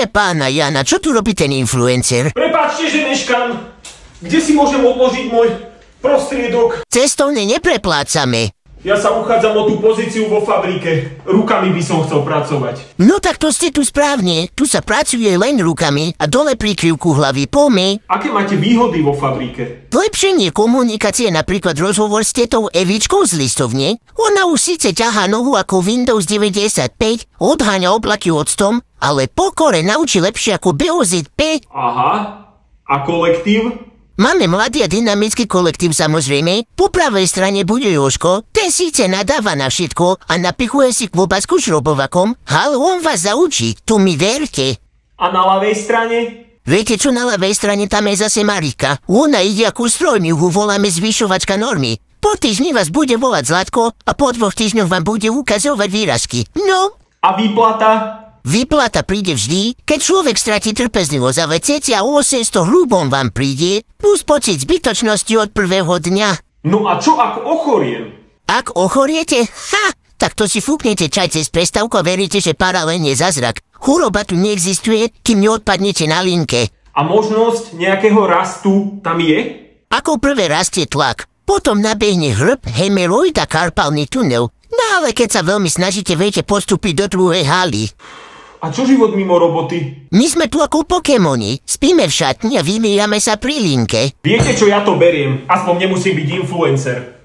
Pre pána Jana, čo tu robí ten influencer? Prepáčte, že meškám. Kde si môžem odložiť môj prostriedok? Cestovne nepreplácame. Ja sa uchádzam o tú pozíciu vo fabrike. Rukami by som chcel pracovať. No tak to ste tu správne. Tu sa pracuje len rukami a dole prikryvku hlavy pomy. Aké máte výhody vo fabrike? Zlepšenie komunikácie, napríklad rozhovor s tetou Evičkou z listovne. Ona už síce ťahá nohu ako Windows 95, odháňa oblaky octom, ale pokore naučí lepšie ako BOZP. Aha. A kolektív? Máme mladý a dynamický kolektív samozrejme. Po pravej strane bude Jožko, ten síce nadáva na všetko a napichuje si klobásku šrobovakom, ale on vás zaučí, to mi verte. A na ľavej strane? Viete čo, na ľavej strane tam je zase Marika. Ona ide ako stroj, my ju voláme zvyšovačka normy. Po týždni vás bude volať Zlatko a po 2 týždňoch vám bude ukazovať výrazky. No? A výplata? Výplata príde vždy, keď človek stratí trpezlivosť, ale cca 800 hrubom vám príde, plus pocit zbytočnosti od prvého dňa. No a čo ak ochoriem? Ak ochoriete? Tak to si fúknete čaj cez prestávku a veríte, že para len je zázrak. Choroba tu neexistuje, kým neodpadnete na linke. A možnosť nejakého rastu tam je? Ako prvé rastie tlak, potom nabehne hrb, hemeroid a karpálny tunel. No ale keď sa veľmi snažíte, viete postúpiť do druhej haly. A čo život mimo roboty? My sme tu ako Pokémoni. Spíme v šatni a vymýjame sa pri linke. Viete čo, ja to beriem. Aspoň nemusím byť influencer.